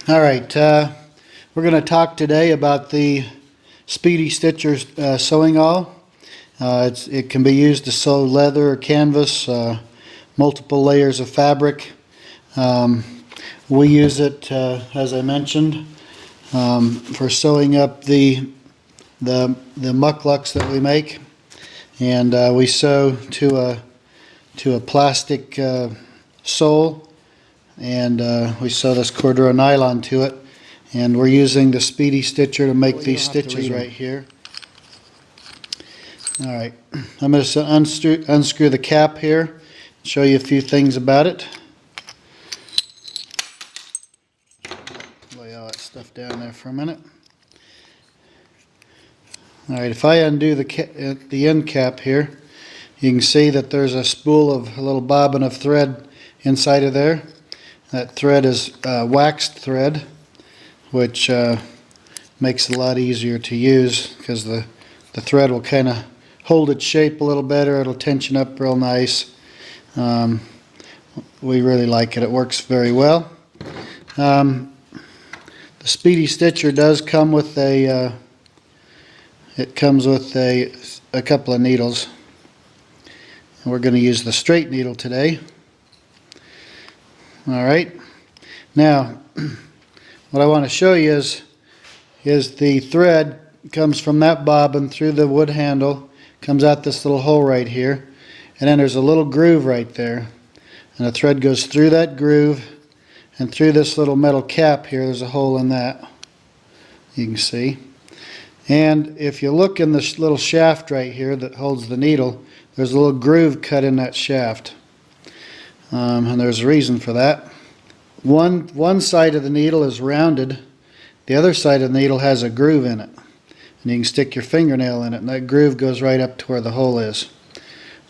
All right, we're going to talk today about the Speedy Stitcher sewing awl. It can be used to sew leather or canvas, multiple layers of fabric. We use it, as I mentioned, for sewing up the mucklucks that we make, and we sew to a plastic sole. And we sew this Cordura nylon to it, and we're using the Speedy Stitcher to make these stitches right here. Alright, I'm going to unscrew the cap here, show you a few things about it. Lay all that stuff down there for a minute. Alright, if I undo the end cap here, you can see that there's a spool of a little bobbin of thread inside of there. That thread is waxed thread, which makes it a lot easier to use because the thread will kind of hold its shape a little better. It'll tension up real nice. We really like it. It works very well. The Speedy Stitcher does come with a couple of needles. And we're going to use the straight needle today. Alright, now what I want to show you is the thread comes from that bobbin through the wood handle, comes out this little hole right here, and then there's a little groove right there, and the thread goes through that groove and through this little metal cap here. There's a hole in that, you can see. And if you look in this little shaft right here that holds the needle, there's a little groove cut in that shaft. And there's a reason for that. One side of the needle is rounded, the other side of the needle has a groove in it, and you can stick your fingernail in it, and that groove goes right up to where the hole is.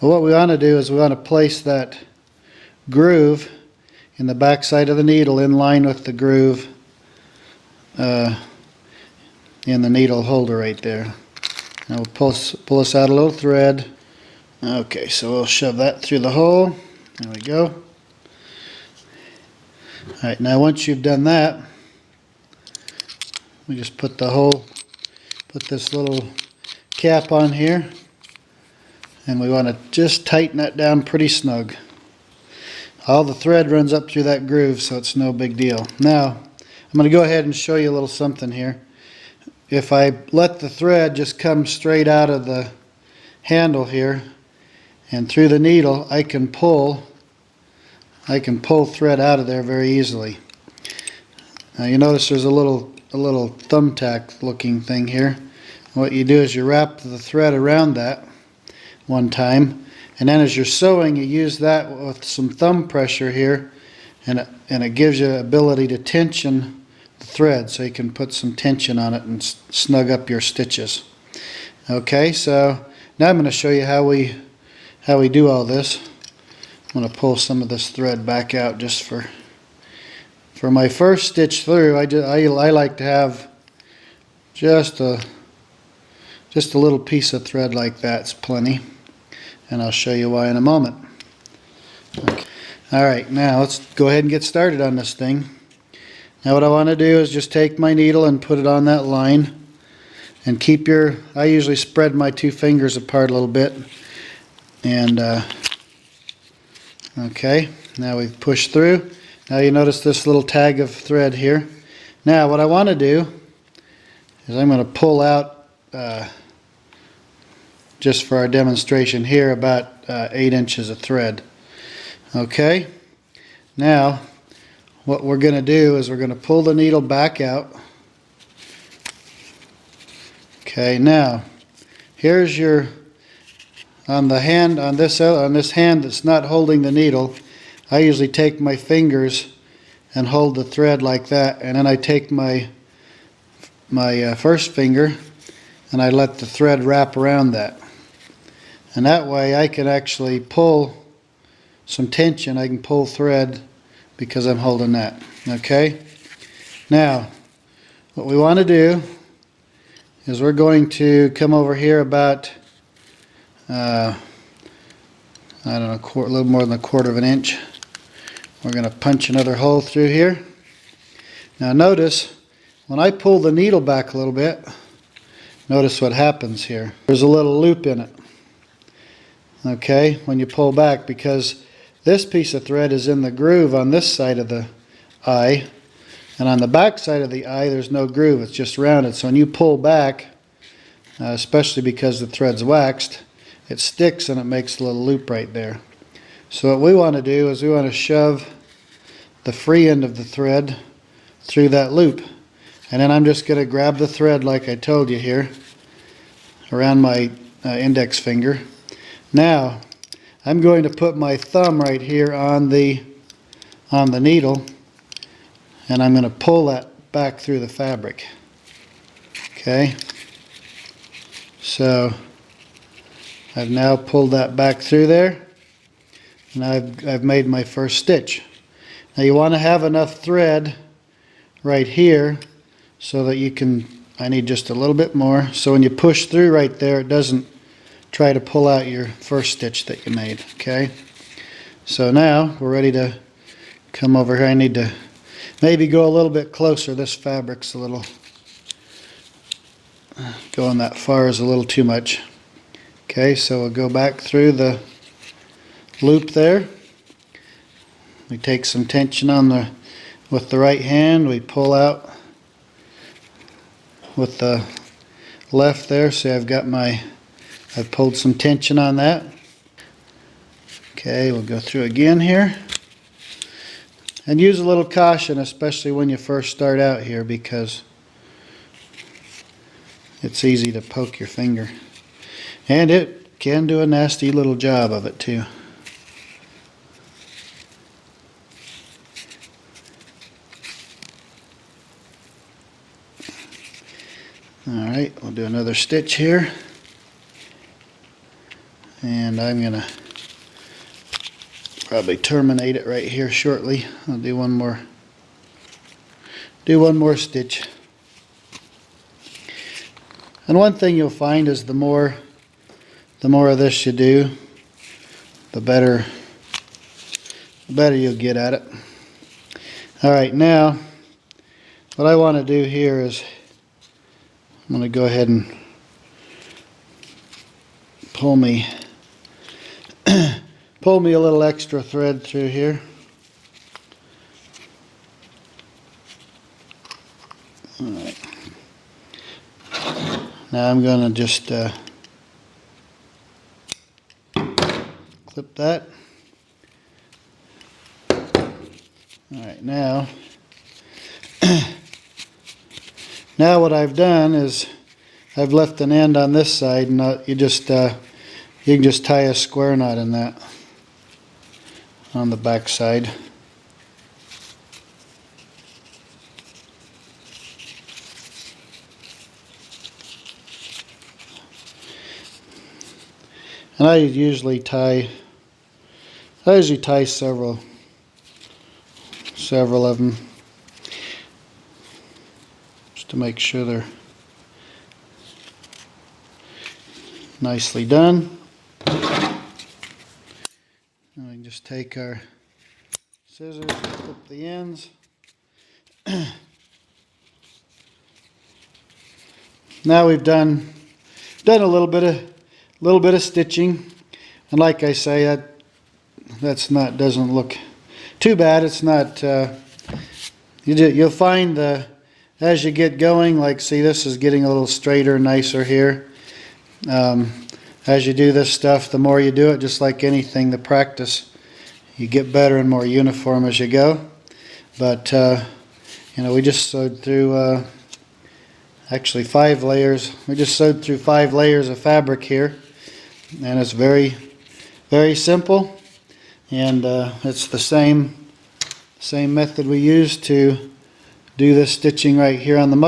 Well, what we want to do is we want to place that groove in the back side of the needle in line with the groove in the needle holder right there. Now we'll pull us out a little thread. Okay, so we'll shove that through the hole. There we go. Alright, now once you've done that, we just put this little cap on here, and we want to just tighten that down pretty snug. All the thread runs up through that groove, so it's no big deal. Now, I'm going to go ahead and show you a little something here. If I let the thread just come straight out of the handle here and through the needle, I can pull thread out of there very easily. Now you notice there's a little thumbtack looking thing here. What you do is you wrap the thread around that one time, and then as you're sewing, you use that with some thumb pressure here, and it gives you the ability to tension the thread, so you can put some tension on it and snug up your stitches. Okay, so now I'm going to show you how we do all this. I'm going to pull some of this thread back out just for my first stitch through. I like to have just a little piece of thread like that's plenty, and I'll show you why in a moment. Okay. Alright, now let's go ahead and get started on this thing. Now what I want to do is just take my needle and put it on that line, and I usually spread my two fingers apart a little bit, and okay, now we've pushed through. Now you notice this little tag of thread here. Now what I want to do is I'm going to pull out, just for our demonstration here, about 8 inches of thread. Okay, now what we're going to do is we're going to pull the needle back out. Okay, now here's your on this hand that's not holding the needle. I usually take my fingers and hold the thread like that, and then I take my first finger and I let the thread wrap around that, and that way I can actually pull some tension. I can pull thread because I'm holding that. Okay, now what we want to do is we're going to come over here about I don't know, a little more than 1/4 of an inch. We're going to punch another hole through here. Now notice, when I pull the needle back a little bit, notice what happens here. There's a little loop in it. Okay, when you pull back, because this piece of thread is in the groove on this side of the eye, and on the back side of the eye there's no groove, it's just rounded. So when you pull back, especially because the thread's waxed, it sticks and it makes a little loop right there. So what we want to do is we want to shove the free end of the thread through that loop. And then I'm just going to grab the thread like I told you here around my index finger. Now I'm going to put my thumb right here on the needle, and I'm going to pull that back through the fabric. Okay, so I've now pulled that back through there, and I've made my first stitch. Now you want to have enough thread right here so that you can, I need just a little bit more, so when you push through right there, it doesn't try to pull out your first stitch that you made. Okay, so now we're ready to come over here. I need to maybe go a little bit closer. This fabric's a little, going that far is a little too much. Okay, so we'll go back through the loop there. We take some tension on with the right hand. We pull out with the left there. See, I've pulled some tension on that. Okay, we'll go through again here. And use a little caution, especially when you first start out here, because it's easy to poke your finger. And it can do a nasty little job of it too. Alright, we'll do another stitch here. And I'm going to probably terminate it right here shortly. I'll do one more stitch. And one thing you'll find is the more of this you do, the better you'll get at it. Alright, now what I want to do here is I'm going to go ahead and pull me a little extra thread through here. Alright. Now I'm going to just clip that. Alright, now what I've done is I've left an end on this side, and you can just tie a square knot in that on the back side. And I usually tie several of them just to make sure they're nicely done. And we can just take our scissors and clip the ends. Now we've done a little bit of stitching, and like I say, doesn't look too bad. It's not. You'll find as you get going, like see, this is getting a little straighter, nicer here. As you do this stuff, the more you do it, just like anything, the practice, you get better and more uniform as you go. But we just sewed through actually 5 layers. We just sewed through 5 layers of fabric here, and it's very, very simple. And it's the same method we used to do this stitching right here on the muck.